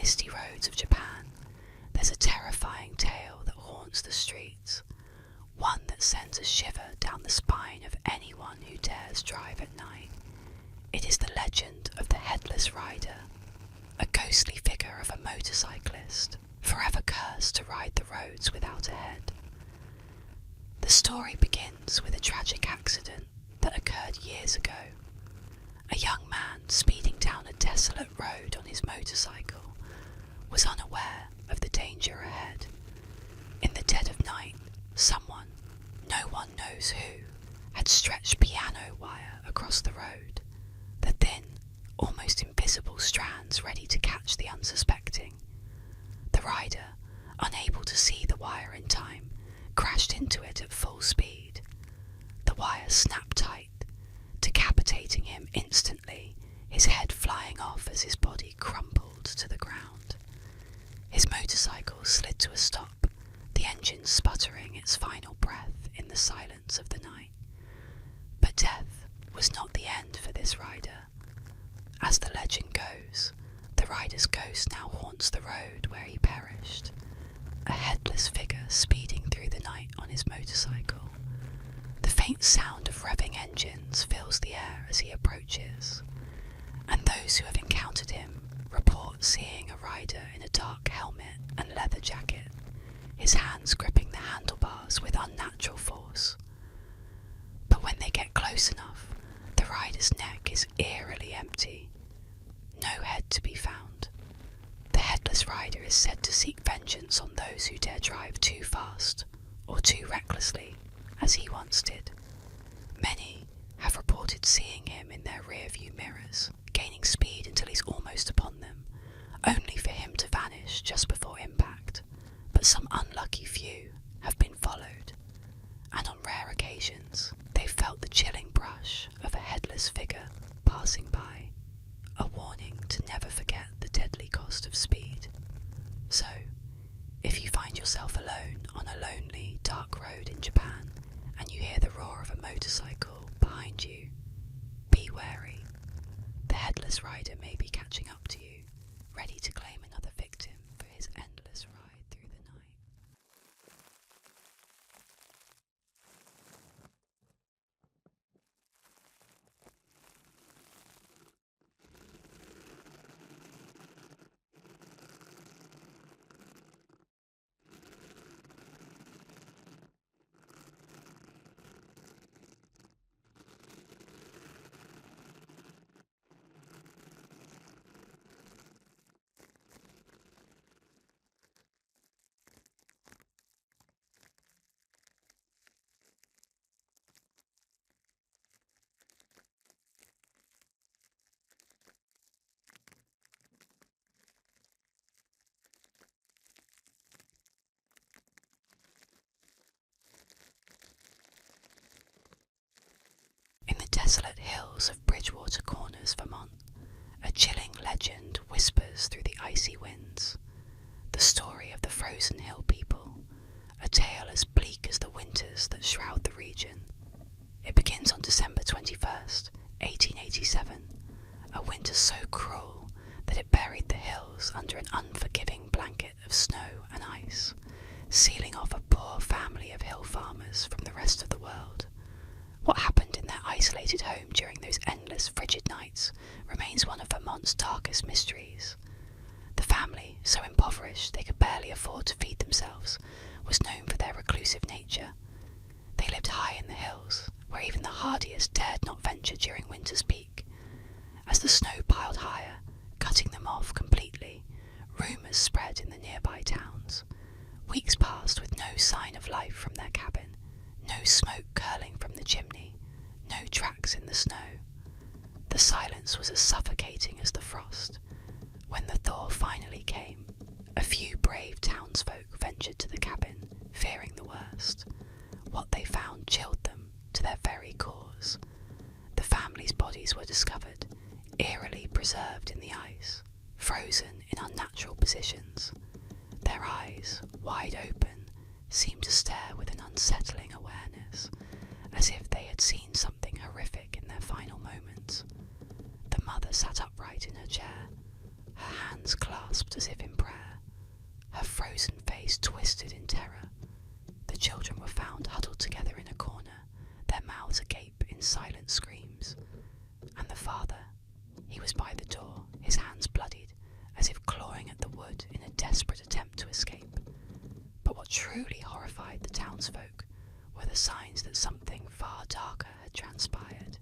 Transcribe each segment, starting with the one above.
misty roads of Japan, there's a terrifying tale that haunts the streets, one that sends a shiver down the spine of anyone who dares drive at night. It is the legend of the Headless Rider, a ghostly figure of a motorcyclist, forever cursed to ride the roads without a head. The story begins with a tragic accident that occurred years ago. A young man speeding down a desolate road on his motorcycle was unaware of the danger ahead. In the dead of night, someone, no one knows who, had stretched piano wire across the road, the thin, almost invisible strands ready to catch the unsuspecting. The rider, unable to see the wire in time, crashed into it at full speed. The wire snapped tight, decapitating him instantly, his head flying off as his body crumpled to the ground. His motorcycle slid to a stop, the engine sputtering its final breath in the silence of the night. But death was not the end for this rider. As the legend goes, the rider's ghost now haunts the road where he perished, a headless figure speeding through the night on his motorcycle. The faint sound of revving engines fills the air as he approaches, and those who have encountered him report seeing a rider in a dark helmet and leather jacket, his hands gripping the handlebars with unnatural force. But when they get close enough, the rider's neck is eerily empty, no head to be found. The headless rider is said to seek vengeance on those who dare drive too fast or too recklessly, as he once did. Many have reported seeing him in their rear-view mirrors, gaining speed until he's almost upon them, only for him to vanish just before impact. But some unlucky few have been followed, and on rare occasions they've felt the chilling brush of a headless figure passing by, a warning to never forget the deadly cost of speed. So, if you find yourself alone on a lonely, dark road in Japan, and you hear the roar of a motorcycle behind you, be wary. The headless rider may be catching up to you, ready to claim another victim for his endless ride through the night. In the desolate hills of Bridgewater Corners, Vermont, a chilling legend whispers through the icy winds. The story of the frozen hill people, a tale as bleak as the winters that shroud the region. It begins on December 21st, 1887, a winter so cruel that it buried the hills under an unforgiving blanket of snow and ice, sealing off a poor family of hill farmers from the rest of the world. What happened in their isolated home during those endless frigid nights remains one of Vermont's darkest mysteries. The family, so impoverished they could barely afford to feed themselves, was known for their reclusive nature. They lived high in the hills, where even the hardiest dared not venture during winter's peak. As the snow piled higher, cutting them off completely, rumours spread in the nearby towns. Weeks passed with no sign of life from their cabin, no smoke curling from the chimney, no tracks in the snow. The silence was as suffocating as the frost. When the thaw finally came, a few brave townsfolk ventured to the cabin, fearing the worst. What they found chilled them to their very cores. The family's bodies were discovered, eerily preserved in the ice, frozen in unnatural positions. Their eyes, wide open, seemed to stare with an unsettling awareness, as if they had seen something horrific in their final moments. The mother sat upright in her chair, her hands clasped clasped as if in prayer, her frozen face twisted in terror. The children were found huddled together in a corner, their mouths agape in silent screams. And the father, he was by the door, his hands bloodied, as if clawing at the wood in a desperate attempt to escape. But what truly horrified the townsfolk were the signs that something far darker had transpired.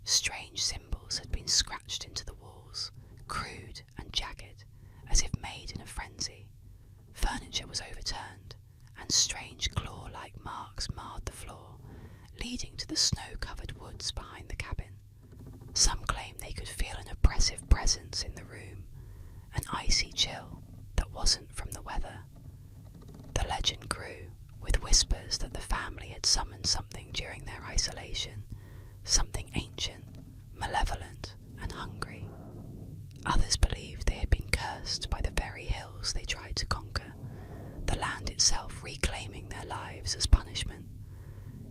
Strange symbols had been scratched into the walls, crude and jagged, as if made in a frenzy. Furniture was overturned, and strange claw-like marks marred the floor, leading to the snow-covered woods behind the cabin. Some claimed they could feel an oppressive presence in the room, an icy chill that wasn't from the weather. The legend grew, with whispers that the family had summoned something during their isolation, something ancient, malevolent, and hungry. Others believed they had been cursed by the very hills they tried to conquer, the land itself reclaiming their lives as punishment.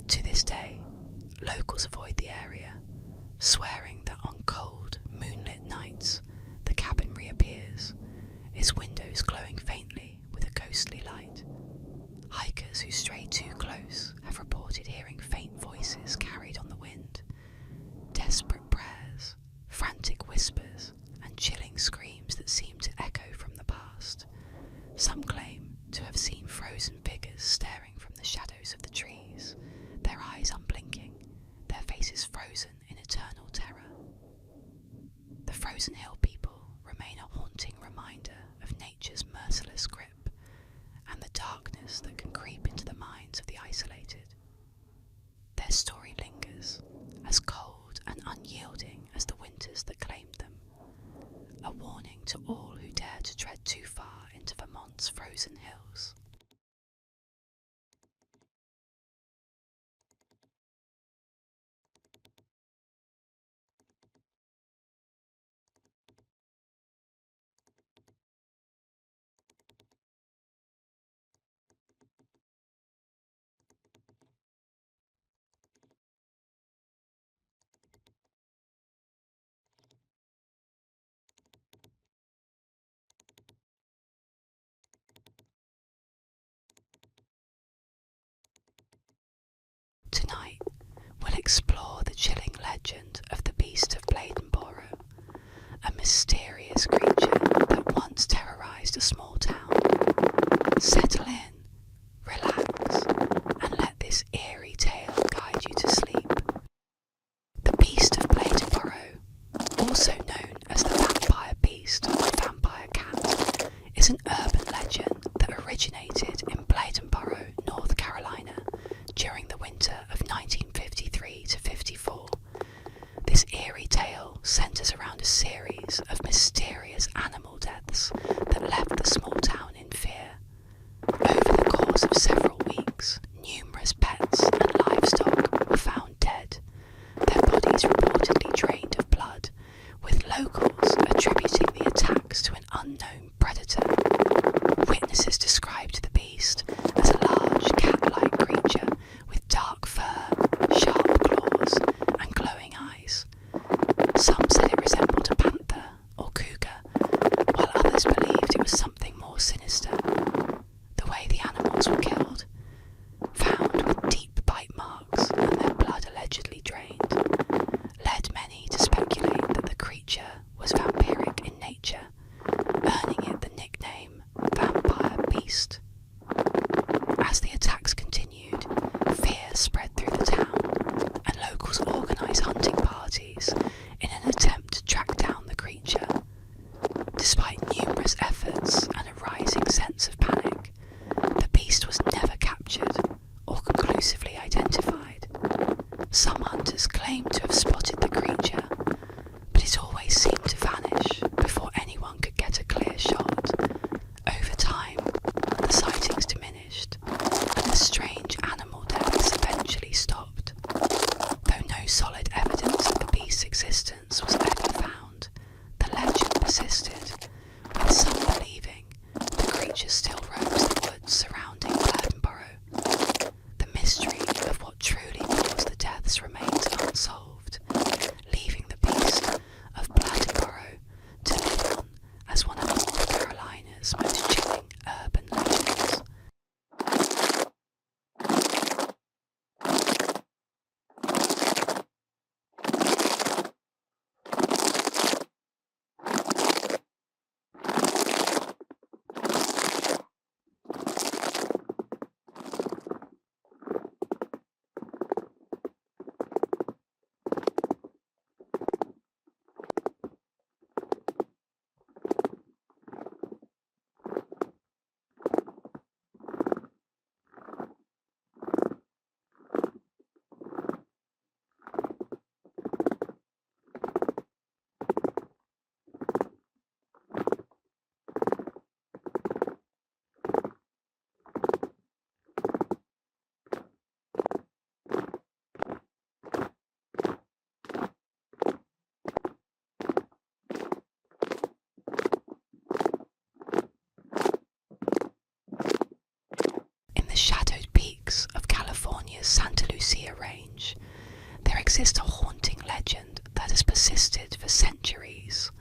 To this day, locals avoid the area, swearing that on cold, moonlit nights, the cabin reappears, its windows glowing faintly with a ghostly light. Hikers who stray too close have reported hearing faint voices carried on the wind, desperate prayers, frantic whispers, and chilling screams that seem to echo from the past. Some claim to have seen frozen figures staring from the shadows of the trees, their eyes unblinking, their faces frozen in eternal terror. The Frozen Hill people remain a haunting reminder of nature's merciless grip and the darkness that can creep into the minds of the isolated. Their story lingers, as cold and unyielding as the winters that claimed them, a warning to all who dare to tread too far into Vermont's frozen hills. Tonight, we'll explore the chilling legend of the Beast of Bladenboro, a mysterious creature that once terrorized a small town. Settle in, relax, and let this eerie tale guide you to sleep. The Beast of Bladenboro, also known as the Vampire Beast or Vampire Cat, is an urban legend that originated in Bladenboro, North Carolina, during the winter of 1953 to 54. This eerie tale centers around a series of mysterious animal deaths that left the small town in fear. Over the course of several weeks, numerous pets and livestock were found dead, their bodies reportedly drained of blood, with locals attributing the attacks to an unknown predator. Witnesses described the beast as a large cat-like creature with dark fur, sharp claws, and glowing eyes. Some said it resembled a panther or cougar, while others believed it was something more sinister. The way the animals were killed, found with deep bite marks and their blood allegedly drained, led many to speculate that the creature was vampiric in nature, earning it the nickname Vampire Beast. As the attacks continued, fear spread through the town, and locals organised hunting parties in an attempt to track down the creature. Despite numerous efforts and a rising sense of panic, the beast was never captured or conclusively identified. Some hunters claimed to have spotted the creature, but it always seemed to vanish before anyone could get a clear shot. Over time, the sightings diminished, and the strange animal deaths eventually stopped. Though no solid evidence of the beast's existence was ever found, the legend persisted, with some believing the creature still roams the woods surrounding Bladenboro. The mystery of what truly caused the deaths remains unsolved, leaving the Beast of Bladenboro to live on as one of the more exists a haunting legend that has persisted for centuries.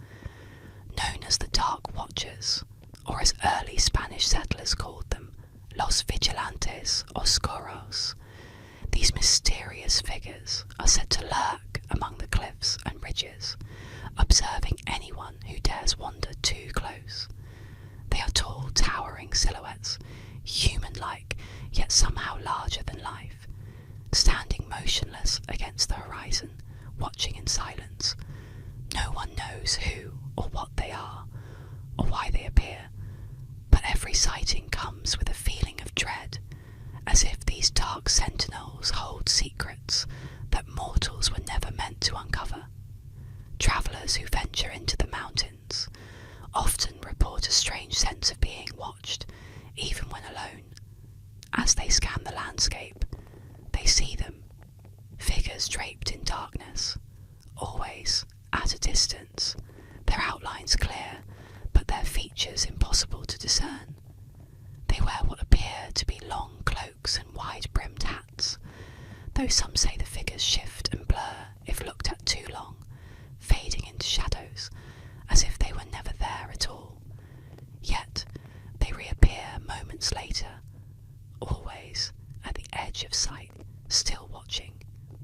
Known as the Dark Watchers, or as early Spanish settlers called them, Los Vigilantes Oscuros, these mysterious figures are said to lurk among the cliffs and ridges, observing anyone who dares wander too close. They are tall, towering silhouettes, human-like, yet somehow larger than life, standing motionless against the horizon, watching in silence. No one knows who or what they are, or why they appear, but every sighting comes with a feeling of dread, as if these dark sentinels hold secrets that mortals were never meant to uncover. Travellers who venture into the mountains often report a strange sense of being watched, even when alone. As they scan the landscape, they see them, figures draped in darkness, always at a distance, their outlines clear, but their features impossible to discern. They wear what appear to be long cloaks and wide-brimmed hats, though some say the figures shift and blur if looked at too long, fading into shadows, as if they were never there at all. Yet they reappear moments later, always at the edge of sight, still watching,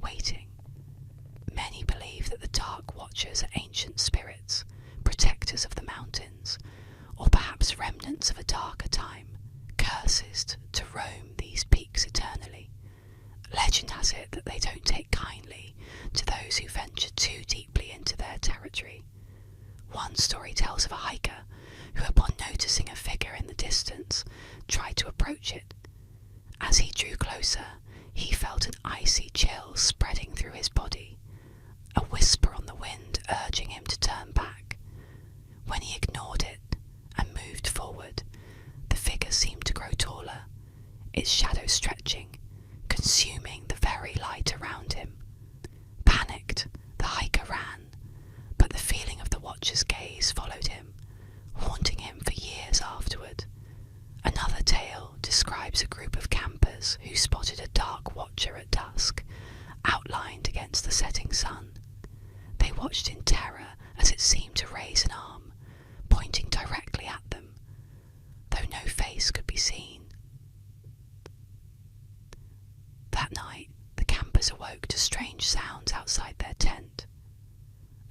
waiting. Many believe that the Dark Watchers are ancient spirits, protectors of the mountains, or perhaps remnants of a darker time, cursed to roam these peaks eternally. Legend has it that they don't take kindly to those who venture too deeply into their territory. One story tells of a hiker who, upon noticing a figure in the distance, tried to approach it. As he drew closer, he felt an icy chill spreading through his body, a whisper on the wind urging him to turn back. When he ignored it and moved forward, the figure seemed to grow taller, its shadow stretching, consuming the very light around him. Panicked, the hiker ran, but the feeling of the Watcher's gaze followed him, haunting him for years afterward. Another tale describes a group of campers who spotted a Dark Watcher at dusk, outlined against the setting sun. They watched in terror as it seemed to raise an arm, pointing directly at them, though no face could be seen. That night, the campers awoke to strange sounds outside their tent.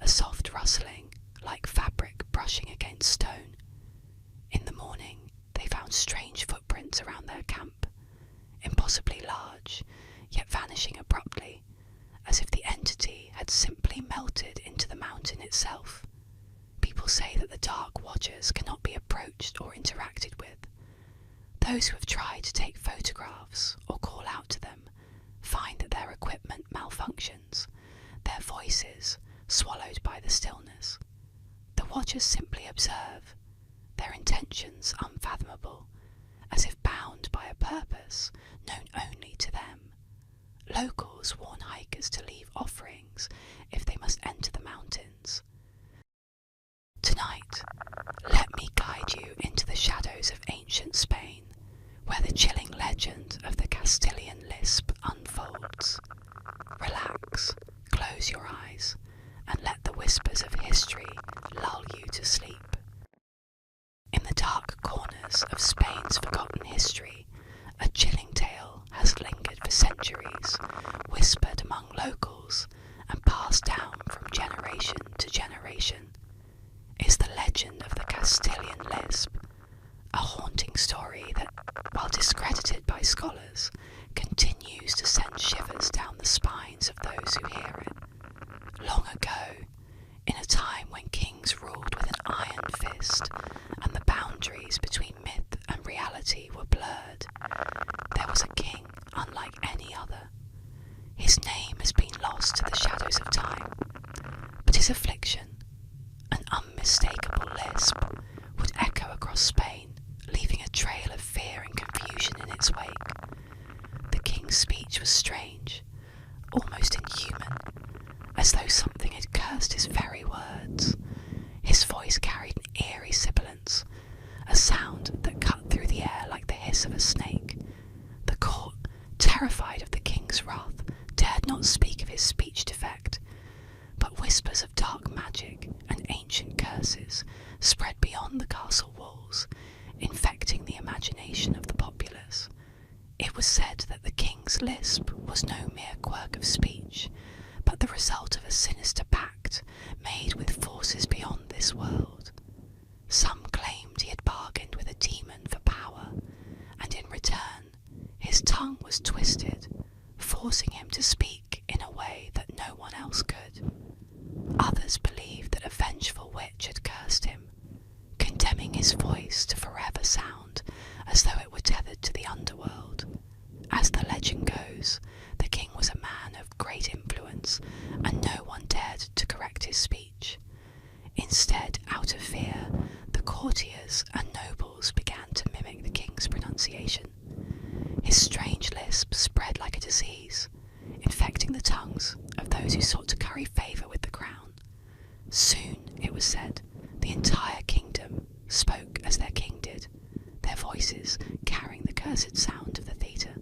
A soft rustling, like fabric brushing against stone. In the morning, they found strange footprints around their camp, impossibly large, yet vanishing abruptly, as if the entity had simply melted into the mountain itself. People say that the Dark Watchers cannot be approached or interacted with. Those who have tried to take photographs or call out to them find that their equipment malfunctions, their voices swallowed by the stillness. The Watchers simply observe, their intentions unfathomable, as if bound by a purpose known only to them. Locals warn hikers to leave offerings if they must enter the mountains. Tonight, let me guide you into the shadows of ancient Spain, where the chilling legend of the Castilian lisp unfolds. Relax, close your eyes, and let the whispers of history lull you to sleep. In the dark corners of Spain's forgotten history, a chilling tale has lingered for centuries, whispered among locals and passed down from generation to generation. Is the legend of the Castilian lisp, a haunting story that, while discredited by scholars, continues to send shivers down the spines of those who hear it. Long ago, in a time when kings ruled with an iron fist and the boundaries between myth and reality were blurred, there was a king unlike any other. His name has been lost to the shadows of time, but his affliction, an unmistakable lisp, would echo across Spain, leaving a trail of fear and confusion in its wake. The king's speech was strange, almost inhuman, as though something had cursed his very words. His voice carried an eerie sibilance, a sound that cut through the air like the hiss of a snake. The court, terrified of the king's wrath, dared not speak of his speech to spread beyond the castle walls, infecting the imagination of the populace. It was said that the king's lisp was no mere quirk of speech, but the result of a sinister pact made with forces beyond this world. Some claimed he had bargained with a demon for power, and in return, his tongue was twisted, forcing him to speak in a way that no one else could. Others believed that a vengeful witch had cursed him, condemning his voice to forever sound as though it were tethered to the underworld. As the legend goes, the king was a man of great influence, and no one dared to correct his speech. Instead, out of fear, the courtiers and nobles began to mimic the king's pronunciation. His strange lisp spread like a disease, infecting the tongues of those who sought to curry favour with the crown. Soon, it was said, the entire kingdom spoke as their king did, their voices carrying the cursed sound of the theatre.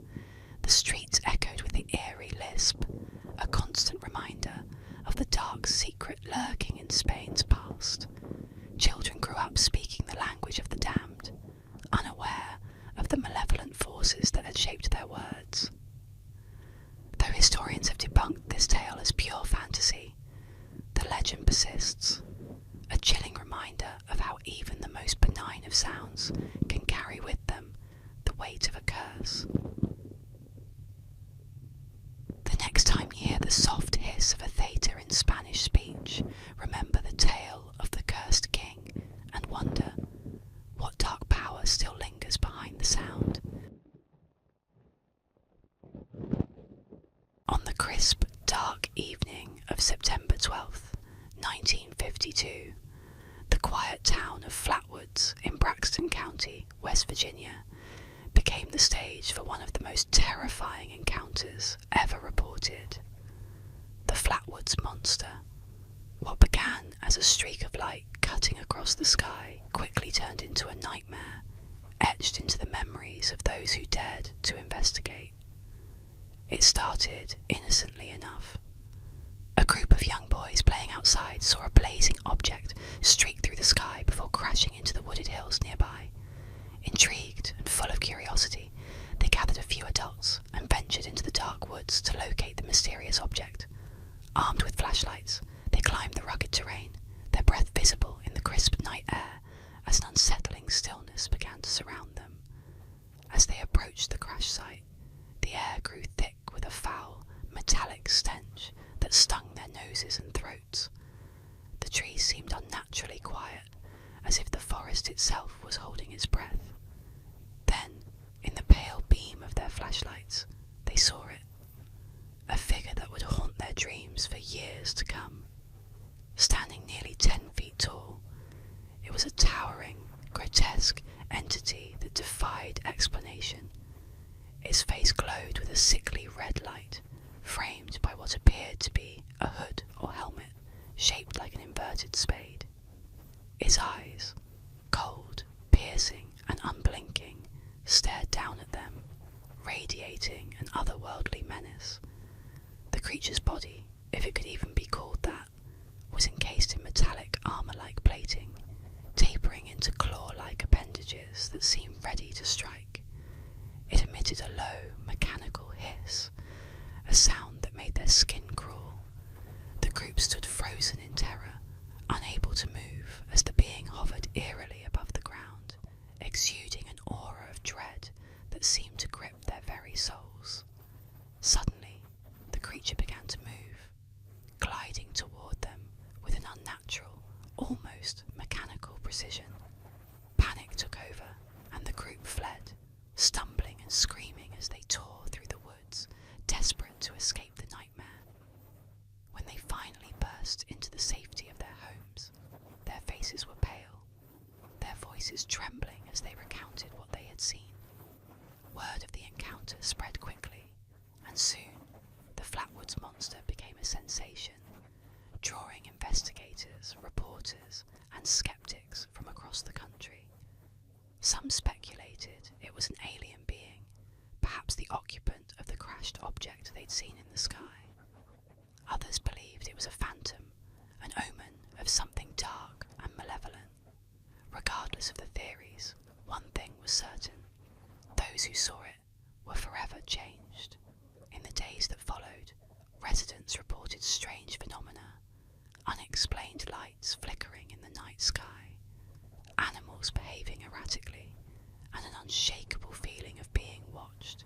The streets echoed with the eerie lisp, a constant reminder of the dark secret lurking in Spain's past. Children grew up speaking the language of the damned, unaware of the malevolent forces that had shaped their words. Though historians have debunked this tale as pure fantasy, the legend persists, a chilling reminder of how even the most benign of sounds can carry with them the weight of a curse. The next time you hear the soft hiss of a theatre in Spanish speech, remember the tale of the cursed king and wonder what dark power still lingers behind the sound. On the crisp, dark evening of September 12th, 1952, the quiet town of Flatwoods in Braxton County, West Virginia, became the stage for one of the most terrifying encounters ever reported. The Flatwoods Monster. What began as a streak of light cutting across the sky quickly turned into a nightmare, etched into the memories of those who dared to investigate. It started innocently enough. A group of young boys playing outside saw a blazing object streak through the sky before crashing into the wooded hills nearby. Intrigued and full of curiosity, they gathered a few adults and ventured into the dark woods to locate the mysterious object. Armed with flashlights, they climbed the rugged terrain, their breath visible in the crisp night air as an unsettling stillness began to surround them. As they approached the crash site, the air grew thick with a foul, metallic stench that stung their noses and throats. The trees seemed unnaturally quiet, as if the forest itself was holding its breath. Then, in the pale beam of their flashlights, they saw it, a figure that would haunt their dreams for years to come. Standing nearly 10 feet tall, it was a towering, grotesque entity that defied explanation. Its face glowed with a sickly red light, framed by what appeared to be a hood or helmet shaped like an inverted spade. Its eyes, cold, piercing, and unblinking, stared down at them, radiating an otherworldly menace. The creature's body, if it could even be called that, was encased in metallic armour-like plating, tapering into claw-like appendages that seemed ready to strike. It emitted a low, mechanical hiss, a sound that made their skin crawl. The group stood frozen in terror, unable to move as the being hovered eerily above the ground, exuding an aura of dread that seemed to grip their very souls. Suddenly, the creature began to move, gliding toward them with an unnatural, almost mechanical precision. Panic took over, and the group fled, stumbling and screaming as they tore through the woods, desperate to escape the nightmare. When they finally burst into the safety of their homes, their faces were pale, their voices trembling as they recounted what they had seen. Word of the encounter spread quickly, and soon the Flatwoods Monster became a sensation, drawing investigators, reporters, and skeptics from across the country. Some speculated it was an alien being, perhaps the occupant of the crashed object they'd seen in the sky. Others believed it was a phantom, an omen of something dark and malevolent. regardless of the theories, one thing was certain. Those who saw it were forever changed. In the days that followed, residents reported strange phenomena, unexplained lights flickering in the night sky, animals behaving erratically, and an unshakable feeling of being watched.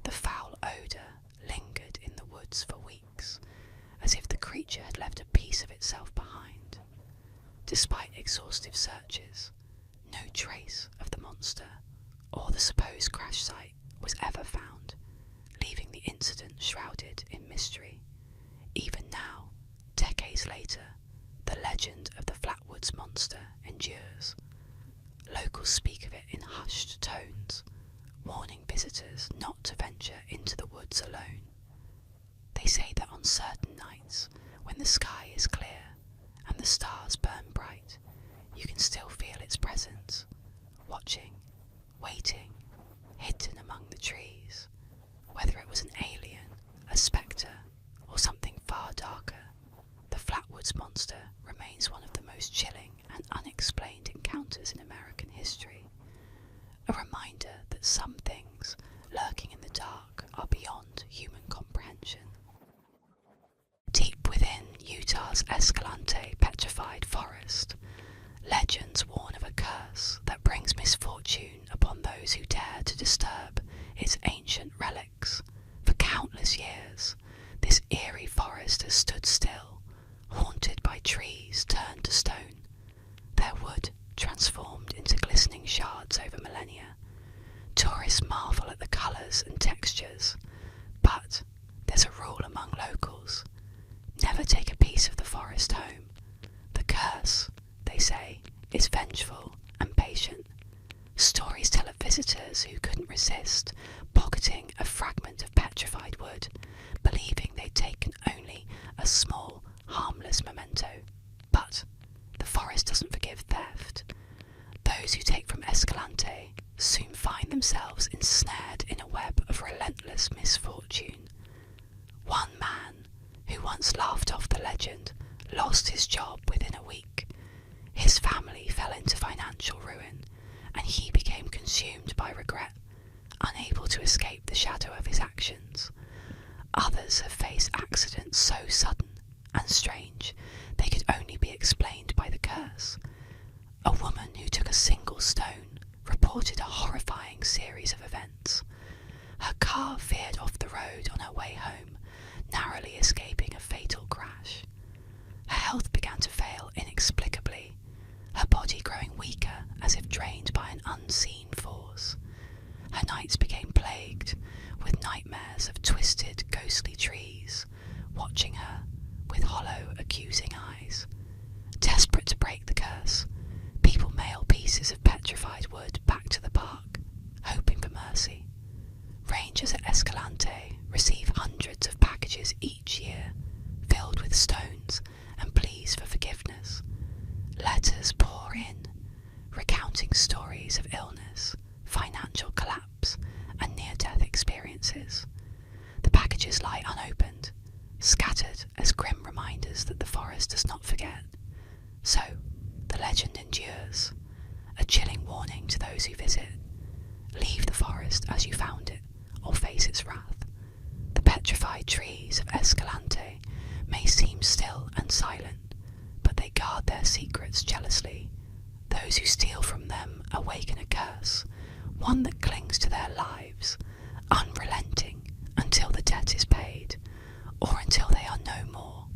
The foul odour lingered in the woods for weeks, as if the creature had left a piece of itself behind. Despite exhaustive searches, no trace of the monster or the supposed crash site was ever found, leaving the incident shrouded in mystery. Even now, decades later, the legend of the Flatwoods monster endures. Locals speak of it in hushed tones, warning visitors not to venture into the woods alone. They say that on certain nights, when the sky is clear and the stars burn bright, you can still feel its presence, watching, waiting, hidden among the trees. Whether it was an alien, a spectre, or something far darker, the Flatwoods monster remains one of the most chilling and unexplained encounters in American history. A reminder that some things lurking in the dark are beyond human comprehension. Deep within Utah's Escalante petrified forest, legends warn of a curse that brings misfortune upon those who dare to disturb its ancient relics. For countless years, this eerie forest has stood still, haunted by trees turned to stone, their wood transformed into glistening shards over millennia. Tourists marvel at the colours and textures, but there's a rule among locals: never take a piece of the forest home. The curse, they say, is vengeful and patient. Stories tell of visitors who couldn't resist pocketing a fragment of petrified wood, believing they'd taken only a small, harmless memento. But the forest doesn't forgive theft. Those who take from Escalante soon find themselves ensnared in a web of relentless misfortune. One man, who once laughed off the legend, lost his job within a week. His family fell into financial ruin, and he became consumed by regret, unable to escape the shadow of his actions. Others have faced accidents so sudden and strange they could only be explained by the curse. A woman who took a single stone reported a horrifying series of events. Her car veered off the road on her way home, narrowly escaping a fatal crash. Her health began to fail inexplicably, her body growing weaker as if drained by an unseen force. Her nights became plagued with nightmares of twisted, ghostly trees, watching her with hollow, accusing eyes. Desperate to break the curse, people mail pieces of petrified wood back to the park, hoping for mercy. Rangers at Escalante receive hundreds of packages each year, filled with stones and pleas for forgiveness. Letters pour in, recounting stories of illness, financial collapse, and near-death experiences. The packages lie unopened, scattered as grim reminders that the forest does not forget. So, the legend endures, a chilling warning to those who visit. Leave the forest as you found it, or face its wrath. The petrified trees of Escalante may seem still and silent, but they guard their secrets jealously. Those who steal from them awaken a curse, one that clings to their lives, unrelenting until the debt is paid, or until they are no more.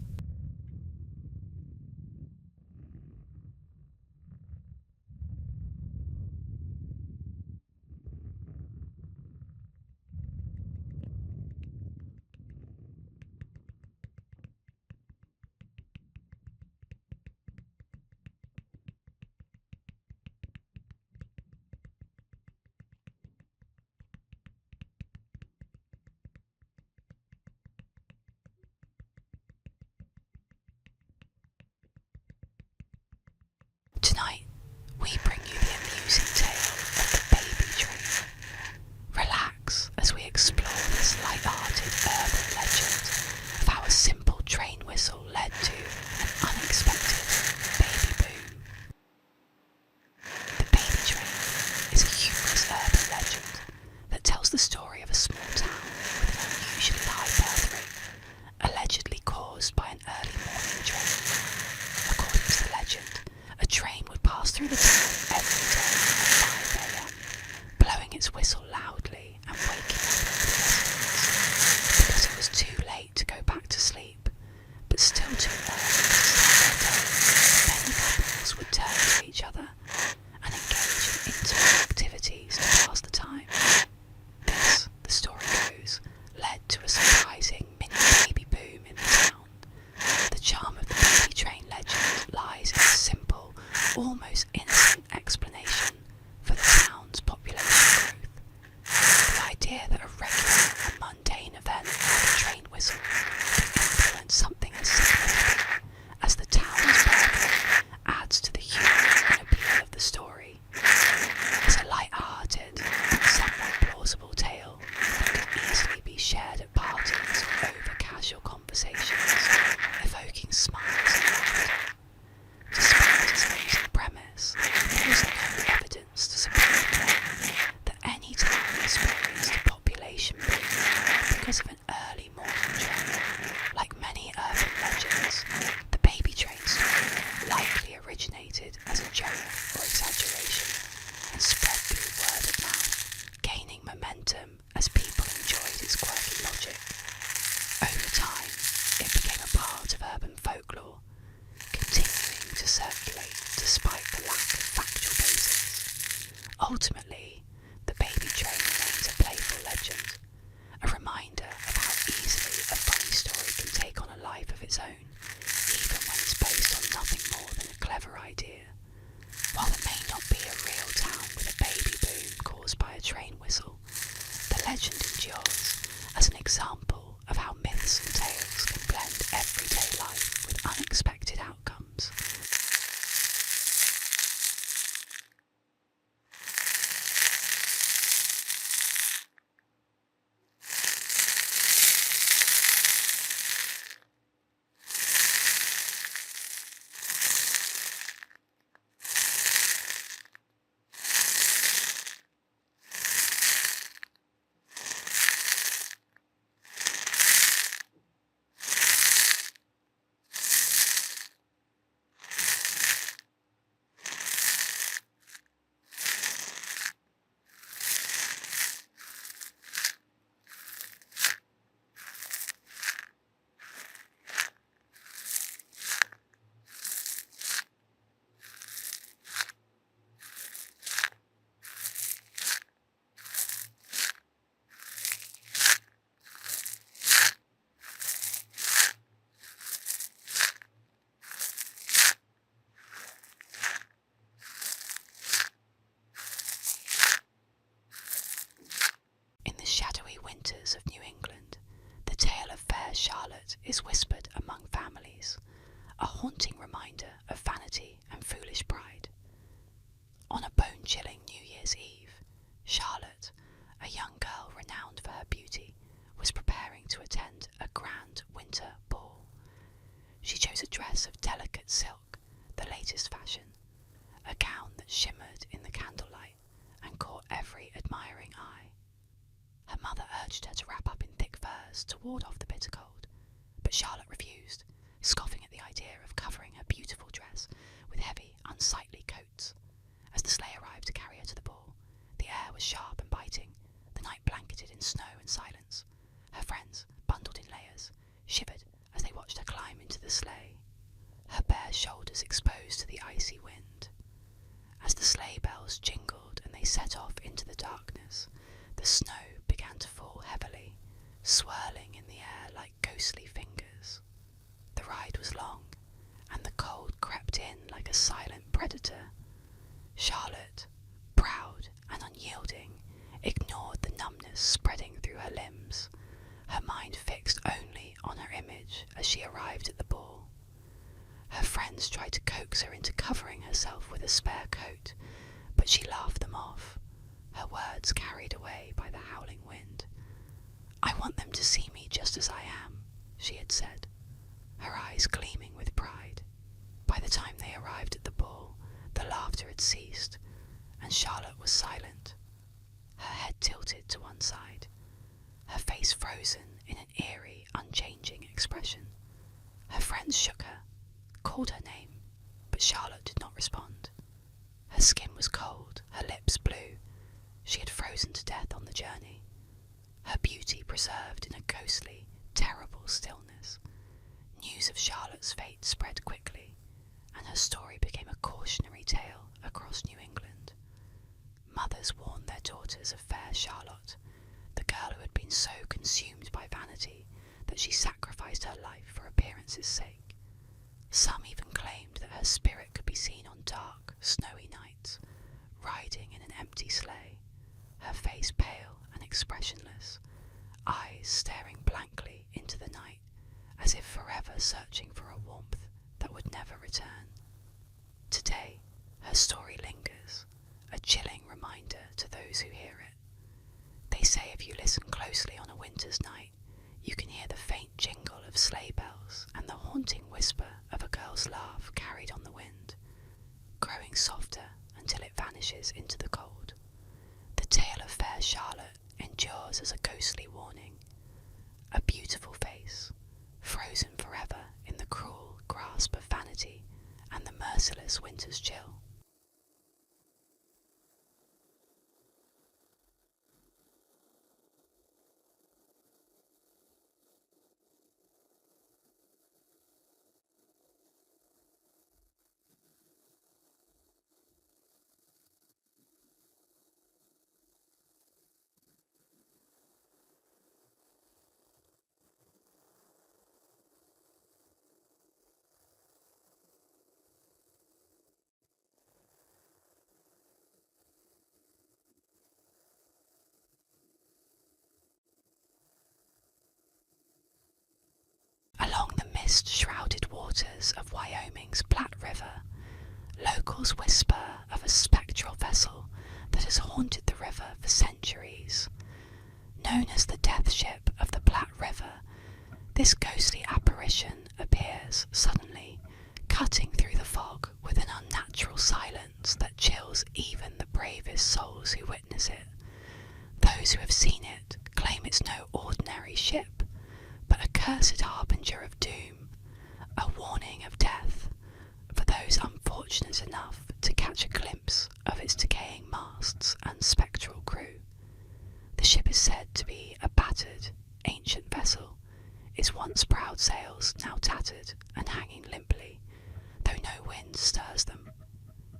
Ultimately, the baby train remains a playful legend, a reminder of how easily a funny story can take on a life of its own, even when it's based on nothing more than a clever idea. While it may not be a real town with a baby boom caused by a train whistle, the legend endures as an example of how myths and tales can blend everyday life with unexpected outcomes. In the shadowy winters of New England, the tale of fair Charlotte is whispered among families, a haunting reminder of vanity and foolish pride. On a bone-chilling New Year's Eve, Charlotte, a young girl renowned for her beauty, was preparing to attend a grand winter ball. She chose a dress of delicate silk, the latest fashion, a gown that shimmered in the candlelight and caught every admiring eye. Her mother urged her to wrap up in thick furs to ward off the bitter cold, but Charlotte refused, scoffing at the idea of covering her beautiful dress with heavy, unsightly coats. As the sleigh arrived to carry her to the ball, the air was sharp and biting, the night blanketed in snow and silence. Her friends, bundled in layers, shivered as they watched her climb into the sleigh, her bare shoulders exposed to the icy wind. As the sleigh bells jingled and they set off into the darkness, the snow began to fall heavily, swirling in the air like ghostly fingers. The ride was long, and the cold crept in like a silent predator. Charlotte, proud and unyielding, ignored the numbness spreading through her limbs, her mind fixed only on her image as she arrived at the ball. Her friends tried to coax her into covering herself with a spare coat, but she laughed them off, her words carried away by the howling wind. "I want them to see me just as I am," she had said, her eyes gleaming with pride. By the time they arrived at the ball, the laughter had ceased, and Charlotte was silent, her head tilted to one side, her face frozen in an eerie, unchanging expression. Her friends shook her, called her name, but Charlotte did not respond. Her skin was cold, her lips blue. She had frozen to death on the journey, her beauty preserved in a ghostly, terrible stillness. News of Charlotte's fate spread quickly, and her story became a cautionary tale across New England. Mothers warned their daughters of fair Charlotte, the girl who had been so consumed by vanity that she sacrificed her life for appearance's sake. Some even claimed that her spirit could be seen on dark, snowy nights, riding in an empty sleigh, her face pale and expressionless, eyes staring blankly into the night, as if forever searching for a warmth that would never return. Today, her story lingers, a chilling reminder to those who hear it. They say if you listen closely on a winter's night, you can hear the faint jingle of sleigh bells and the haunting whisper of a girl's laugh carried on the wind, growing softer until it vanishes into the cold. The tale of fair Charlotte endures as a ghostly warning, a beautiful face, frozen forever in the cruel grasp of vanity and the merciless winter's chill. mist-shrouded waters of Wyoming's Platte River, locals whisper of a spectral vessel that has haunted the river for centuries. Known as the death ship of the Platte River, this ghostly apparition appears suddenly, cutting through the fog with an unnatural silence that chills even the bravest souls who witness it. Those who have seen it claim it's no ordinary ship, but a cursed harbinger of doom, a warning of death for those unfortunate enough to catch a glimpse of its decaying masts and spectral crew. The ship is said to be a battered, ancient vessel, its once proud sails now tattered and hanging limply, though no wind stirs them.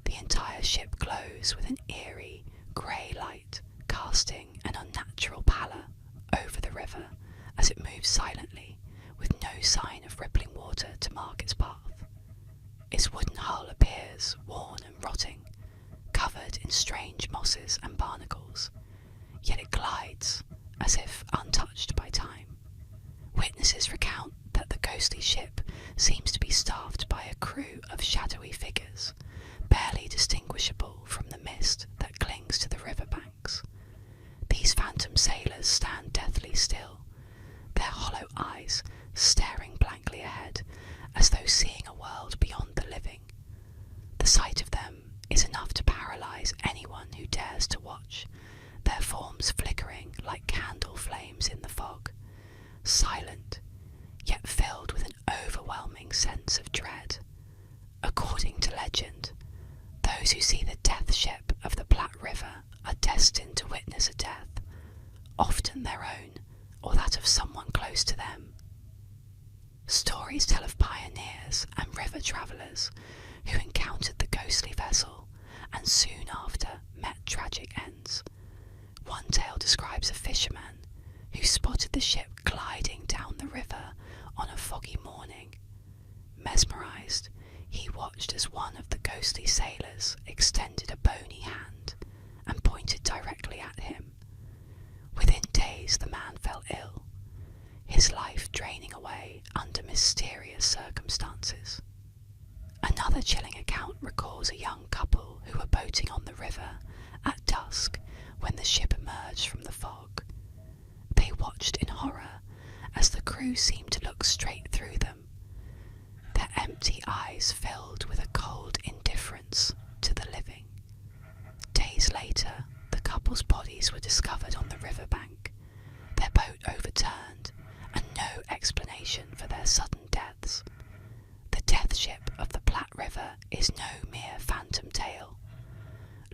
The entire ship glows with an eerie, grey light, casting an unnatural pallor over the river as it moves silently, with no sign of rippling water to mark its path. Its wooden hull appears worn and rotting, covered in strange mosses and barnacles, yet it glides as if untouched by time. Witnesses recount that the ghostly ship seems to be staffed by a crew of shadowy figures, barely distinguishable from the mist that clings to the riverbanks. These phantom sailors stand deathly still, their hollow eyes staring blankly ahead, as though seeing a world beyond the living. The sight of them is enough to paralyze anyone who dares to watch, their forms flickering like candle flames in the fog, silent, yet filled with an overwhelming sense of dread. According to legend, those who see the death ship of the Platte River are destined to witness a death, often their own or that of someone close to them. Stories tell of pioneers and river travellers who encountered the ghostly vessel and soon after met tragic ends. One tale describes a fisherman who spotted the ship gliding down the river on a foggy morning. Mesmerised, he watched as one of the ghostly sailors extended a bony hand and pointed directly at him. Within days the man fell ill, his life draining away under mysterious circumstances. Another chilling account recalls a young couple who were boating on the river at dusk when the ship emerged from the fog. They watched in horror as the crew seemed to look straight through them, their empty eyes filled with a cold indifference to the living. Days later, the couple's bodies were discovered on the riverbank, their boat overturned, and no explanation for their sudden deaths. The death ship of the Platte River is no mere phantom tale.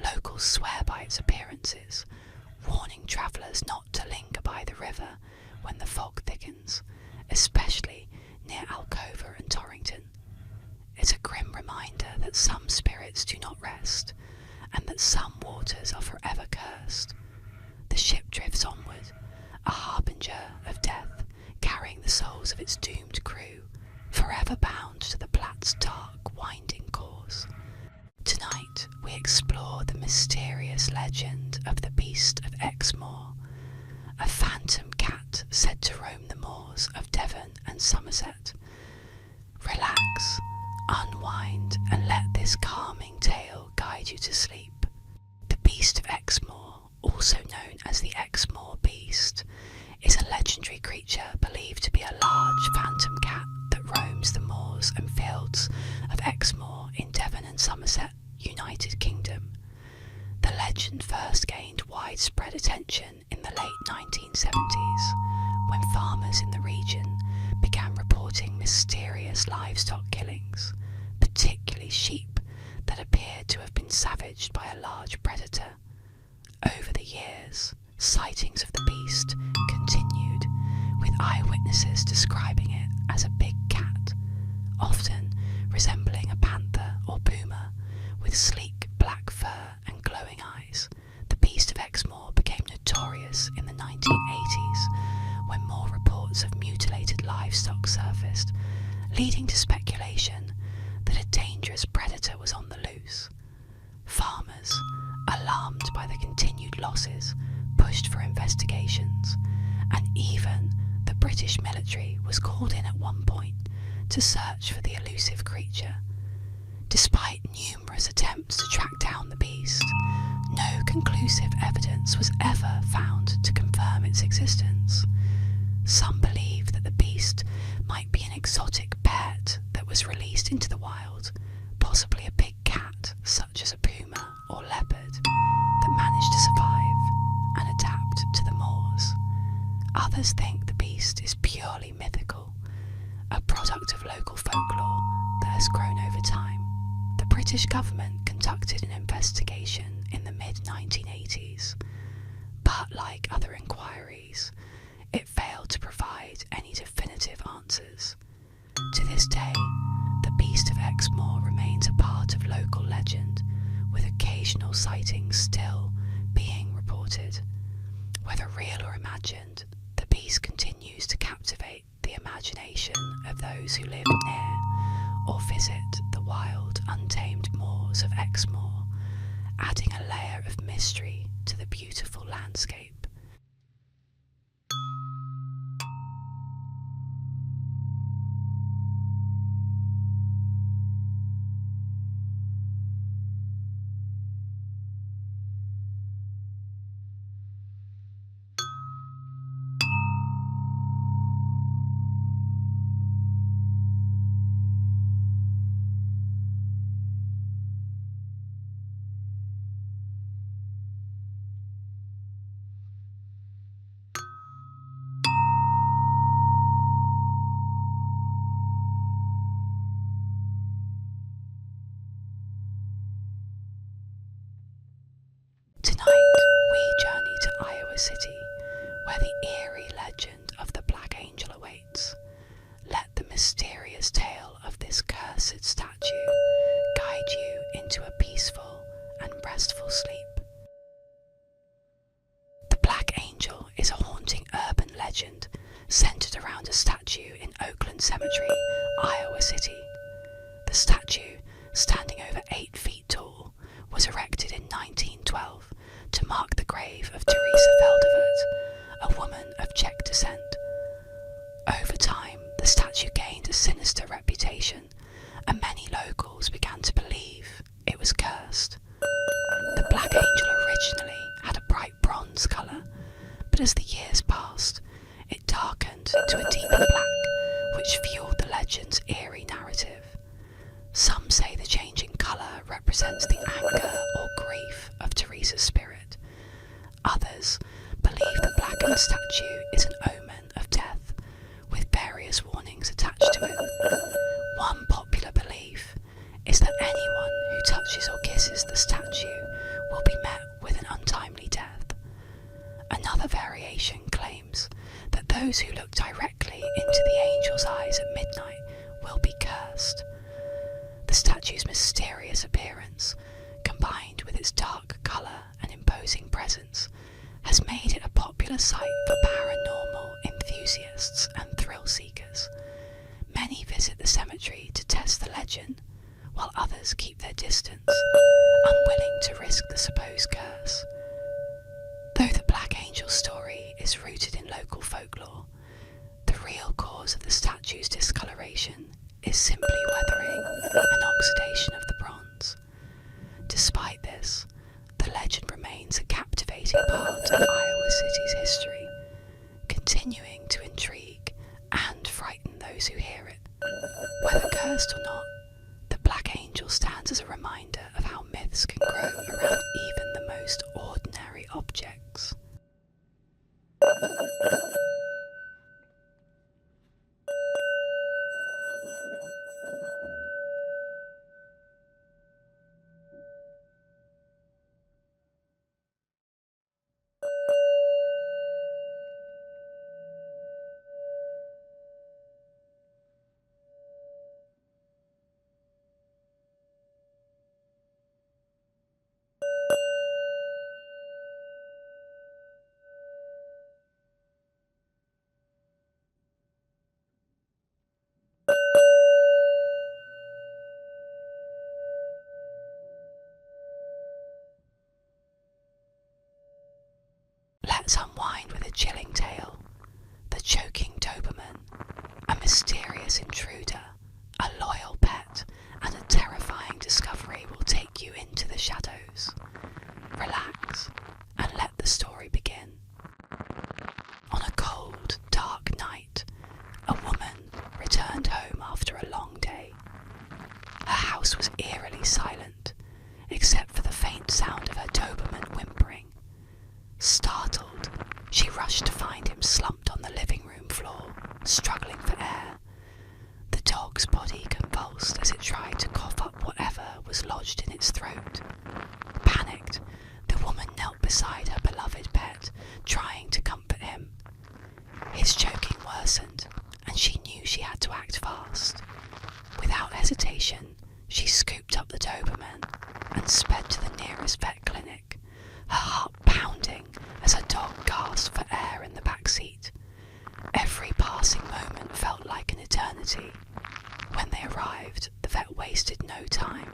Locals swear by its appearances, warning travellers not to linger by the river when the fog thickens, especially near Alcova and Torrington. It's a grim reminder that some spirits do not rest, and that some waters are forever cursed. The ship drifts onward, a harbinger of death, carrying the souls of its doomed crew, forever bound to the Platte's dark, winding course. Tonight we explore the mysterious legend of the Beast of Exmoor, a phantom cat said to roam the moors of Devon and Somerset. Relax, unwind, and let this calming tale guide you to sleep. The Beast of Exmoor, also known as the Exmoor Beast, is a legendary creature believed to be a large phantom cat that roams the moors and fields of Exmoor in Devon and Somerset, United Kingdom. The legend first gained widespread attention in the late 1970s, when farmers in the region began reporting mysterious livestock killings, particularly sheep that appeared to have been savaged by a large predator. Over the years, sightings of the beast continued, with eyewitnesses describing it as a big cat, often resembling a panther or puma, with sleek black fur and glowing eyes. The Beast of Exmoor became notorious in the 1980s, when more reports of mutilated livestock surfaced, leading to speculation that a dangerous predator was on the loose. Farmers, alarmed by the continued losses, pushed for investigations, and even the British military was called in at one point to search for the elusive creature. Despite numerous attempts to track down the beast, no conclusive evidence was ever found to confirm its existence. Some believe that the beast might be an exotic pet that was released into the wild, possibly a big cat such as a puma or leopard that managed to survive and adapt to the moors. Others think the beast is purely mythical, a product of local folklore that has grown over time. The British government conducted an investigation in the mid-1980s, but like other inquiries, it failed to provide any definitive answers. To this day, the Beast of Exmoor remains a part of local legend, with occasional sightings still being reported. Whether real or imagined, the beast continues to captivate the imagination of those who live near or visit the wild, untamed moors of Exmoor, adding a layer of mystery to the beautiful landscape. Tonight, we journey to Iowa City, where the eerie legend of the Black Angel awaits. Let the mysterious tale of this cursed statue guide you into a peaceful and restful sleep. The Black Angel is a haunting urban legend centered around a statue in Oakland Cemetery, Iowa City. The statue, standing over 8 feet tall, was erected in 1912 to mark the grave of Teresa Feldovert, a woman of Czech descent. Over time, the statue gained a sinister reputation, and many locals began to believe it was cursed. The Black Angel originally had a bright bronze colour, but as the years passed, it darkened to a deeper black, which fueled the legend's eerie narrative. Some say the change in colour represents the anger or grief of Teresa's spirit. Others believe the blackened statue is an omen of death, with various warnings attached to it. One popular belief is that anyone who touches or kisses the statue will be met with an untimely death. Another variation claims that those who look directly into the angel's eyes at midnight will be cursed. The statue's mysterious appearance, combined with its dark colour and imposing presence, has made it a popular site for paranormal enthusiasts and thrill seekers. Many visit the cemetery to test the legend, while others keep their distance, unwilling to risk the supposed curse. Though the Black Angel story is rooted in local folklore, the real cause of the statue's discoloration is simply weathering and oxidation of the bronze. Despite this, the legend remains a captivating part of Iowa City's history, continuing to intrigue and frighten those who hear it. Whether cursed or not, the Black Angel stands as a reminder of how myths can grow around even the most ordinary objects. Let's unwind with a chilling tale. The choking Doberman, a mysterious intruder A loyal pet and a terrifying discovery will take you into the shadows. Relax and let the story begin. On a cold, dark night, a woman returned home after a long day. Her house was eerily silent, except for the faint sound of her Doberman whimpering. Startled, she rushed to find him slumped on the living room floor, struggling for air. The dog's body convulsed as it tried to cough up whatever was lodged in its throat. Panicked, the woman knelt beside her beloved pet, trying to comfort him. His choking worsened, and she knew she had to act fast. Without hesitation, she scooped up the Doberman and sped to the nearest vet clinic, her heart pounding as her dog gasped for air in the back seat. Every passing moment felt like an eternity. When they arrived, the vet wasted no time.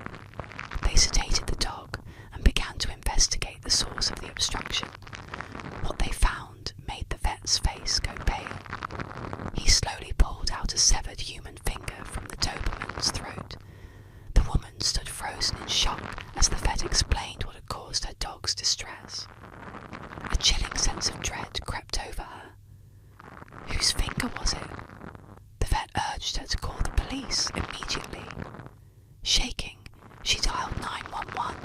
They sedated the dog and began to investigate the source of the obstruction. What they found made the vet's face go pale. He slowly pulled out a severed human finger from the Doberman's throat. The woman stood frozen in shock as the vet explained what had caused her dog's distress. A chilling sense of dread crept over her. Whose finger was it? The vet urged her to call the police immediately. Shaking, she dialed 911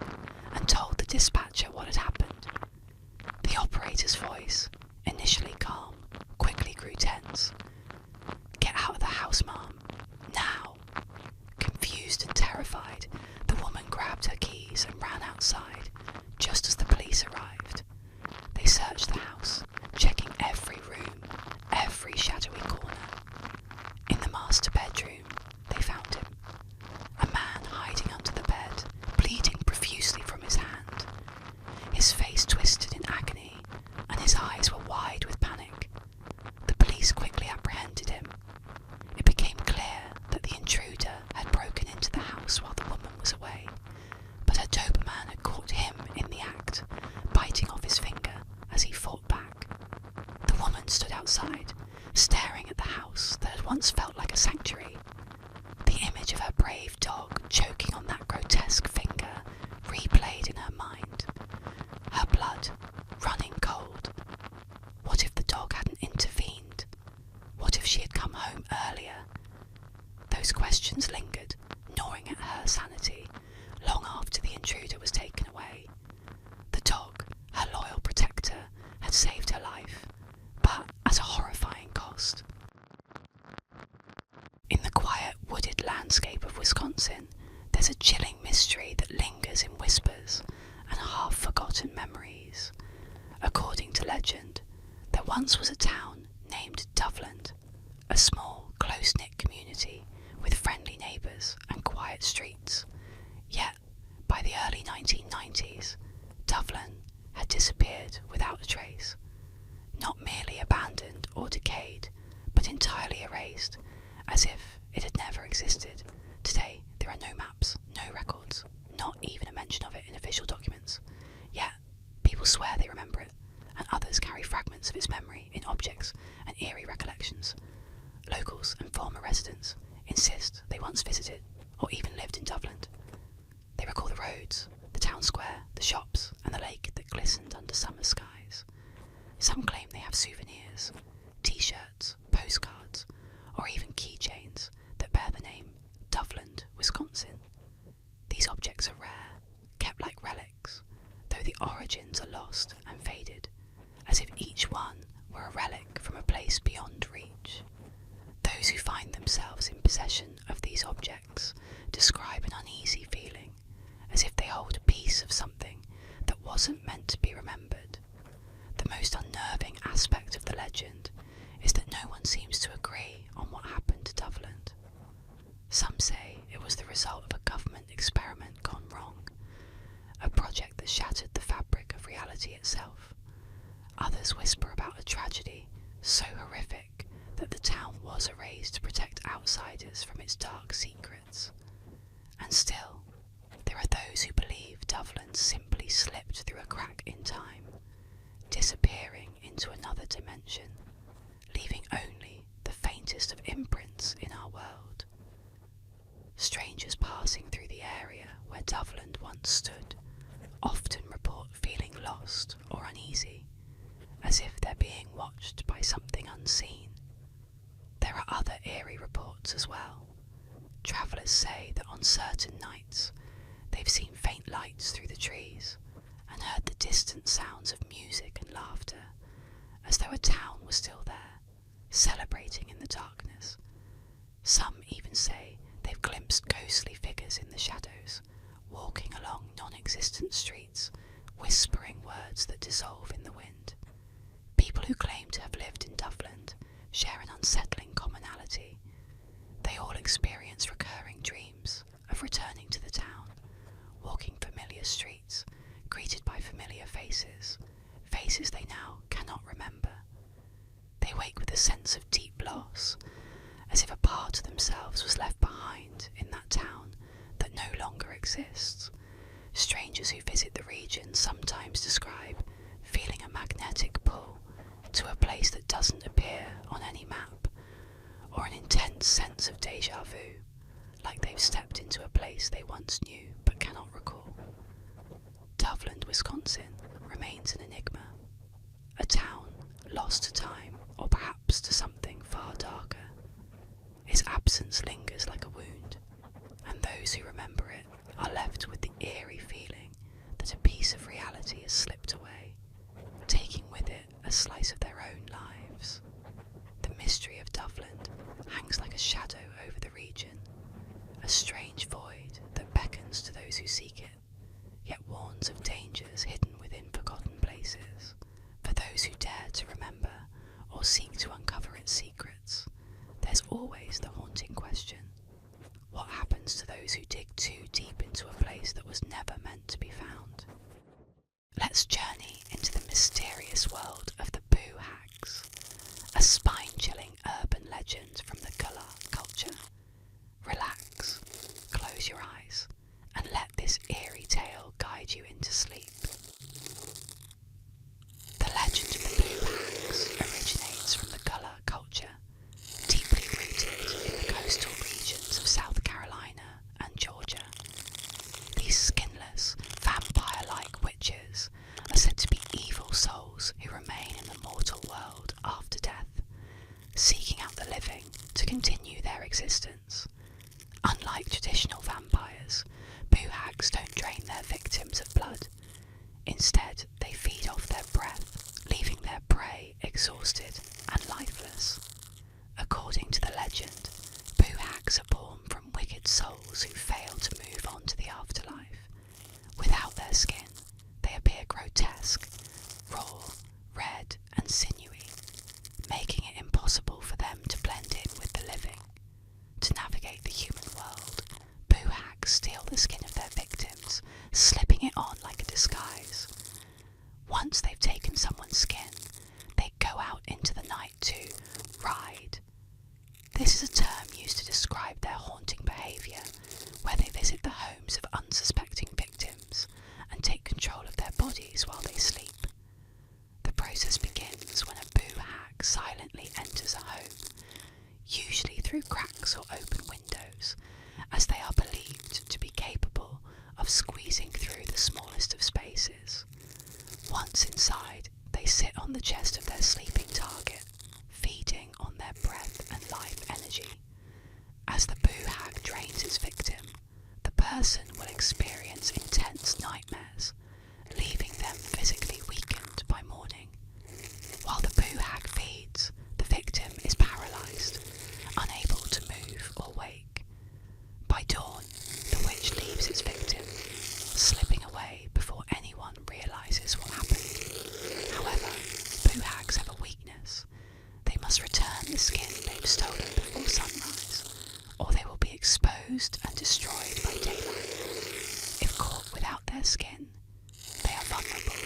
and told the dispatcher what had happened. The operator's voice, initially calm, quickly grew tense. "Get out of the house, Mom. Now." Confused and terrified, the woman grabbed her keys and ran outside, just as the police arrived. They searched the house, checking every room, every shadowy corner. In the master bedroom, they found him. A man hiding under the bed, bleeding profusely from his hand. His face twisted in agony, and his eyes were wide with panic. The police quickly apprehended him. It became clear that the intruder had broken into the house while the woman was away, but her Doberman had caught him in the act, biting off his finger as he fought back. The woman stood outside, staring at the house that had once felt like a sanctuary. The image of her brave dog choking on that grotesque finger replayed in her mind. Her blood running cold. What if the dog hadn't intervened? What if she had come home earlier? Those questions lingered, gnawing at her sanity, long after the intruder was taken away. The dog, her loyal protector, had saved her life, but at a horrifying cost. In the quiet wooded landscape of Wisconsin, there's a chilling mystery that lingers in whispers and half-forgotten memories. According to legend, there once was a town named Doveland, a small, close-knit community with friendly neighbours and quiet streets. Yet, by the early 1990s, Doveland had disappeared without a trace. Not merely abandoned or decayed, but entirely erased, as if it had never existed. Today, there are no maps, no records, not even a mention of it in official documents. Yet, people swear they remember it, and others carry fragments of its memory in objects and eerie recollections. Locals and former residents insist they once visited or even lived in Doveland. They recall the roads, the town square, the shops, and the lake that glistened under summer skies. Some claim they have souvenirs, t-shirts, postcards, or even keychains that bear the name Doveland, Wisconsin. These objects are rare, kept like relics, though the origins are lost and faded, as if each one were a relic from a place beyond reach. Those who find themselves in possession of these objects describe an uneasy feeling, as if they hold a piece of something that wasn't meant to be remembered. The most unnerving aspect of the legend is that no one seems to agree on what happened to Doveland. Some say it was the result of a government experiment gone wrong, a project that shattered the fabric of reality itself. Others whisper about a tragedy so horrific that the town was erased to protect outsiders from its dark secrets. And still, there are those who believe Doveland simply slipped through a crack in time, disappearing into another dimension, leaving only the faintest of imprints in our world. Strangers passing through the area where Doveland once stood often report feeling lost or uneasy, as if they're being watched by something unseen. There are other eerie reports as well. Travellers say that on certain nights they've seen faint lights through the trees and heard the distant sounds of music and laughter, as though a town was still there, celebrating in the darkness. Some even say they've glimpsed ghostly figures in the shadows, walking along non-existent streets, whispering words that dissolve in the wind. People who claim to have lived in Doveland share an unsettling commonality. They all experience recurring dreams of returning to the town, walking familiar streets, greeted by familiar faces, faces they now cannot remember. They wake with a sense of deep loss, as if a part of themselves was left behind in that town that no longer exists. Strangers who visit the region sometimes describe feeling a magnetic pull to a place that doesn't appear on any map, or an intense sense of déjà vu, like they've stepped into a place they once knew but cannot recall. Doveland, Wisconsin remains an enigma, a town lost to time or perhaps to something far darker. Its absence lingers like a wound, and those who remember it are left with the eerie feeling that a piece of reality has slipped away, taking with it a slice of their own lives. The mystery of Doveland hangs like a shadow over the region, a strange void that beckons to those who seek it, yet warns of dangers hidden within forgotten places. For those who dare to remember or seek to uncover its secrets, there's always the haunting question: what happens to those who dig too deep into a place that was never meant to be found? Let's journey into the mysterious world of the Boo Hags, a spine-chilling urban legend from the Gullah culture. Relax, close your eyes, and let this eerie tale guide you into sleep. The legend of the Boo Hags originates from the Gullah culture, deeply rooted in the coastal regions of South Carolina and Georgia. These skinless, vampire-like witches are said to be evil souls who remain in the mortal world after death, seeking out the living to continue their existence. Unlike traditional vampires, Boo Hags don't drain their victims of blood. Instead, they feed off their breath, leaving their prey exhausted and lifeless. According to the legend, Boo Hags are born from wicked souls who fail to move on to the afterlife. Without their skin, they appear grotesque, raw, red, and sinewy, making it impossible for them to blend in with the living. To navigate the human world, Boo Hags steal the skin of their victims, slipping it on like a disguise. Once they've taken someone's skin, they go out into the night to ride. This is a term used to describe their haunting behaviour, where they visit the homes of unsuspecting victims and take control of their bodies while they sleep. The process begins when a Boo Hag silently enters a home, usually through cracks or open windows, as they are believed to be capable of squeezing through the smallest of spaces. Once inside, they sit on the chest of their sleeping target, feeding on their breath and life energy. As the Boo Hag drains its victim, the person will experience intense nightmares, leaving them physically weakened by morning. While the Boo Hag feeds, the victim is paralysed, unable to move or wake. By dawn, the witch leaves its victim, slipping away before anyone realises what happened. However, Boo Hags have a weakness. They must return the skin they've stolen before sunrise, or they will be exposed and destroyed by daylight. If caught without their skin, they are vulnerable,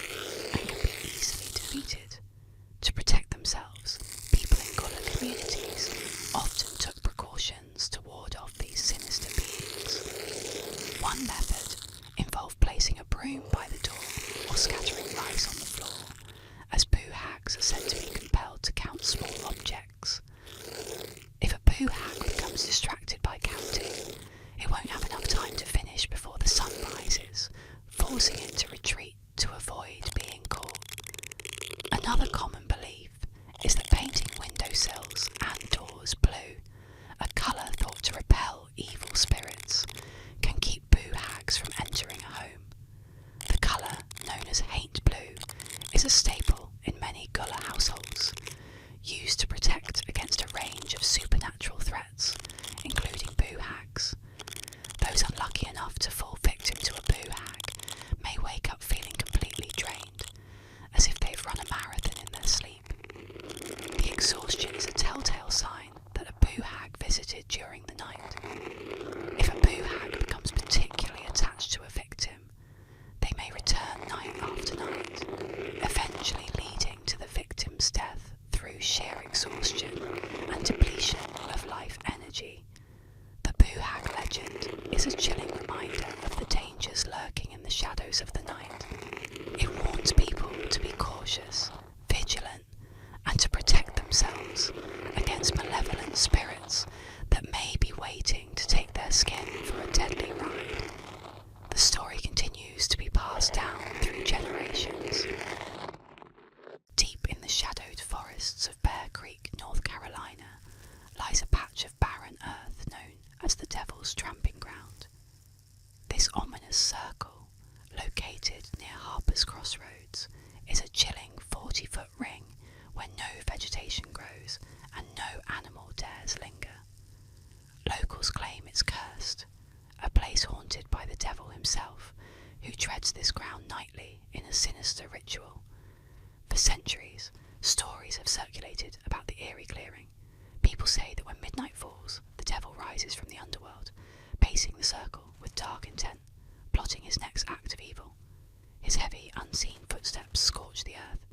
Another common belief is that painting windowsills and doors blue, a colour thought to repel evil spirits, can keep boo hags from entering a home. The colour, known as haint blue, is a staple in many Gullah households, used to protect against a range of supernatural threats, including boo hags. Those unlucky enough to fall victim to a boo hag may wake up feeling completely drained, as if they've run a marathon in their sleep. The exhaustion is a telltale sign that a boo hag visited during the night. If a boo hag becomes particularly attached to a victim, they may return night after night, eventually leading to the victim's death through sheer exhaustion and depletion of life energy. The boo hag legend is a chilling reminder of the dangers lurking in the shadows of the night. It warns people to be cautious, vigilant, and to protect themselves against malevolent spirits that may be waiting to take their skin for a deadly ride. The story continues to be passed down through generations. Deep in the shadowed forests of Bear Creek, North Carolina, lies a patch of barren earth known as the Devil's Tramping Ground. This ominous circle, located near Harper's Crossroads, is a chilling 40-foot ring where no vegetation grows and no animal dares linger. Locals claim it's cursed, a place haunted by the devil himself, who treads this ground nightly in a sinister ritual. For centuries, stories have circulated about the eerie clearing. People say that when midnight falls, the devil rises from the underworld, pacing the circle with dark intent, plotting his next act of evil. His heavy, unseen footsteps scorch the earth,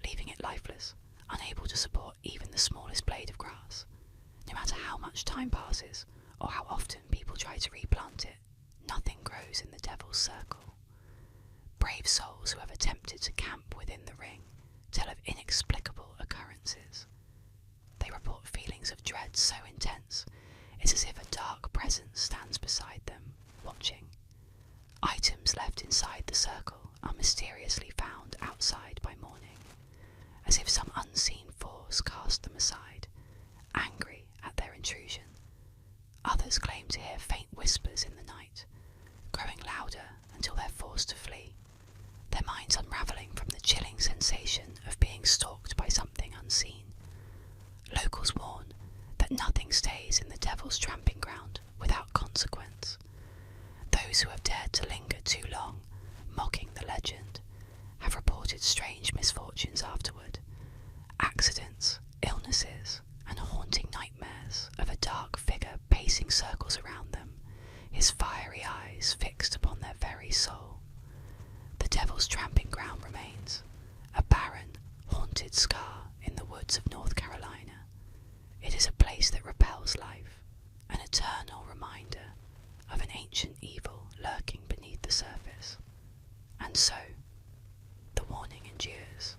leaving it lifeless, unable to support even the smallest blade of grass. No matter how much time passes, or how often people try to replant it, nothing grows in the devil's circle. Brave souls who have attempted to camp within the ring tell of inexplicable occurrences. They report feelings of dread so intense, it's as if a dark presence stands beside them, watching. Items left inside the circle are mysteriously found outside by morning, as if some unseen force cast them aside, angry at their intrusion. Others claim to hear faint whispers in the night, growing louder until they're forced to flee, their minds unravelling from the chilling sensation of being stalked by something unseen. Locals warn that nothing stays in the Devil's Tramping Ground without consequence. Those who have dared to linger too long, mocking the legend, have reported strange misfortunes afterward. Accidents, illnesses, and haunting nightmares of a dark figure pacing circles around them, his fiery eyes fixed upon their very soul. The Devil's Tramping Ground remains, a barren, haunted scar in the woods of North Carolina. It is a place that repels life, an eternal reminder of an ancient evil lurking beneath the surface. And so, the warning endures.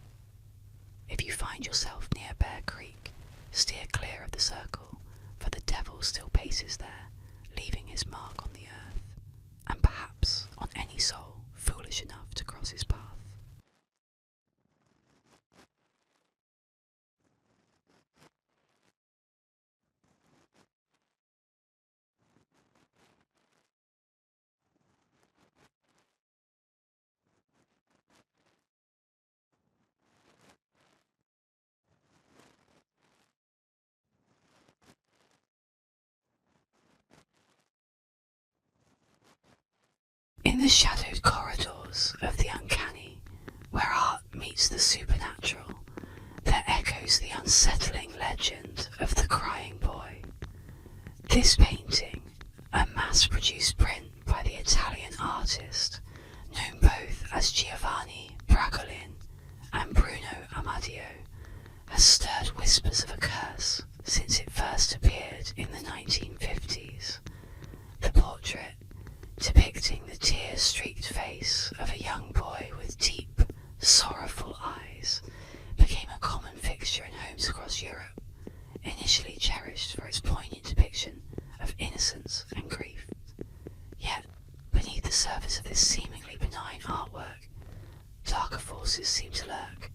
If you find yourself near Bear Creek, steer clear of the circle, for the devil still paces there, leaving his mark on the earth, and perhaps on any soul foolish enough to cross his path. In the shadowed corridors of the uncanny, where art meets the supernatural, there echoes the unsettling legend of the crying boy. This painting, a mass-produced print by the Italian artist, known both as Giovanni Bragolin and Bruno Amadio, has stirred whispers of a curse since it first appeared in the 1950s. The portrait, depicting the tear-streaked face of a young boy with deep, sorrowful eyes, became a common fixture in homes across Europe, initially cherished for its poignant depiction of innocence and grief. Yet, beneath the surface of this seemingly benign artwork, darker forces seem to lurk.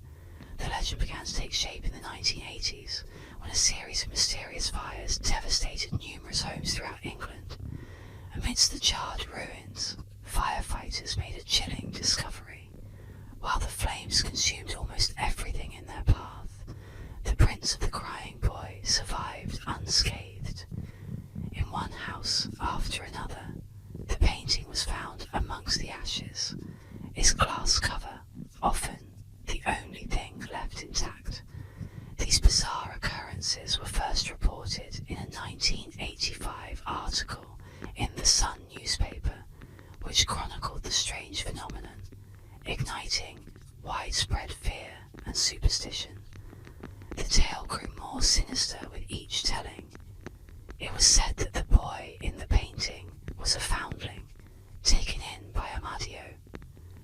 The legend began to take shape in the 1980s when a series of mysterious fires devastated numerous homes throughout England. Amidst the charred ruins, firefighters made a chilling discovery. While the flames consumed almost everything in their path, the prints of the crying boy survived unscathed. In one house after another, the painting was found amongst the ashes, its glass cover often the only thing left intact. These bizarre occurrences were first reported in a 1985 article in the Sun newspaper, which chronicled the strange phenomenon, igniting widespread fear and superstition. The tale grew more sinister with each telling. It was said that the boy in the painting was a foundling, taken in by Amadio,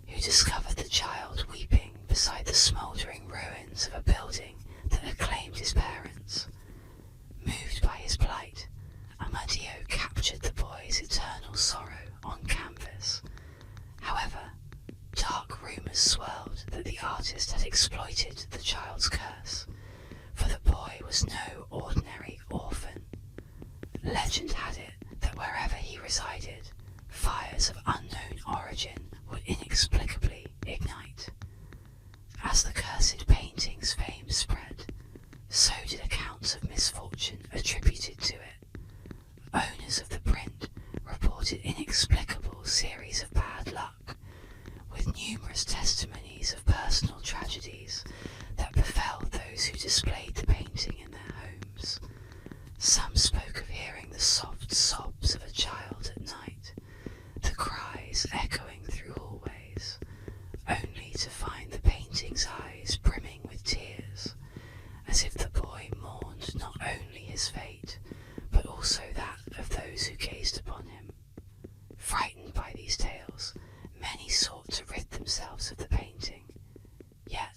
who discovered the child weeping beside the smouldering ruins of a building that had claimed his parents. Moved by his plight, Amadio captured the boy's eternal sorrow on canvas. However, dark rumours swirled that the artist had exploited the child's curse, for the boy was no ordinary orphan. Legend had it that wherever he resided, fires of unknown origin would inexplicably ignite. As the cursed painting's fame spread, so did accounts of misfortune attributed to it. Owners of the print reported inexplicable series of bad luck, with numerous testimonies of personal tragedies that befell those who displayed the painting in their homes. Some spoke of hearing the soft sobs of a child at night, the cries echoing through hallways, only to find the painting's eyes brimming with tears, as if the boy mourned not only his fate, but also that of those who gazed upon him. Frightened by these tales, many sought to rid themselves of the painting, yet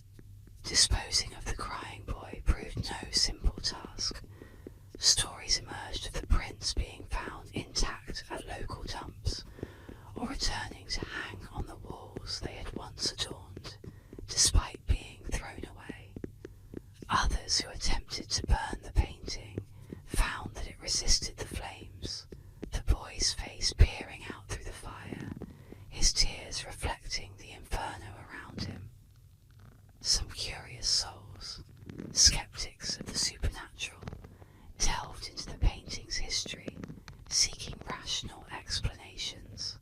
disposing of the crying boy proved no simple task. Stories emerged of the prints being found intact at local dumps, or returning to hang on the walls they had once adorned, despite being thrown away. Others who attempted to burn the painting found that it resisted the flames, the boy's face peering out through the fire, his tears reflecting the inferno around him. Some curious souls, skeptics of the supernatural, delved into the painting's history, seeking rational explanations.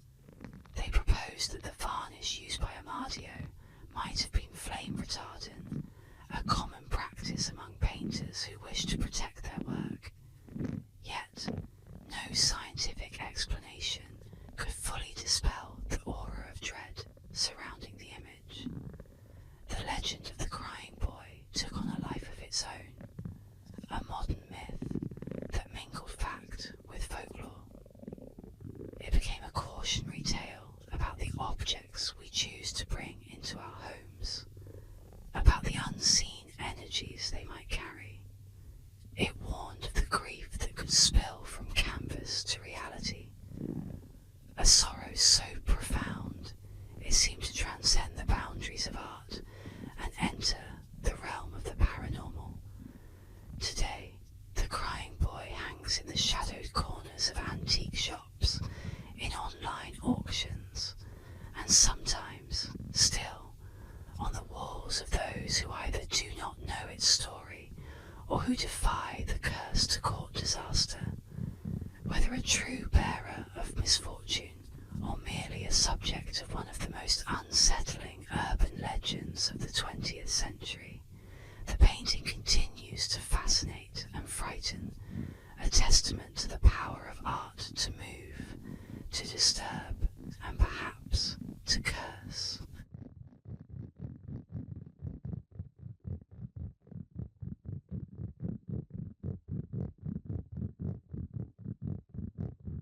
They proposed that the varnish used by Amadio might have been flame retardant, a common practice among painters who wished to protect their work. Yet, no scientific explanation could fully dispel the aura of dread surrounding the image. The legend of the crying boy took on a life of its own, a modern myth that mingled fact with folklore. It became a cautionary tale about the objects we choose to bring into our homes, about the unseen energies they might carry. It warned of the grief that could spill from canvas to reality, a sorrow so profound it seemed to transcend the boundaries of art and enter the realm of the paranormal. Today, the crying boy hangs in the shadowed corners of antique shops, in online auctions, and sometimes, still, on the walls of those who either do not know its story or who defy the curse to court disaster. Whether a true bearer of misfortune or merely a subject of one of the most unsettling urban legends of the 20th century, the painting continues to fascinate and frighten, a testament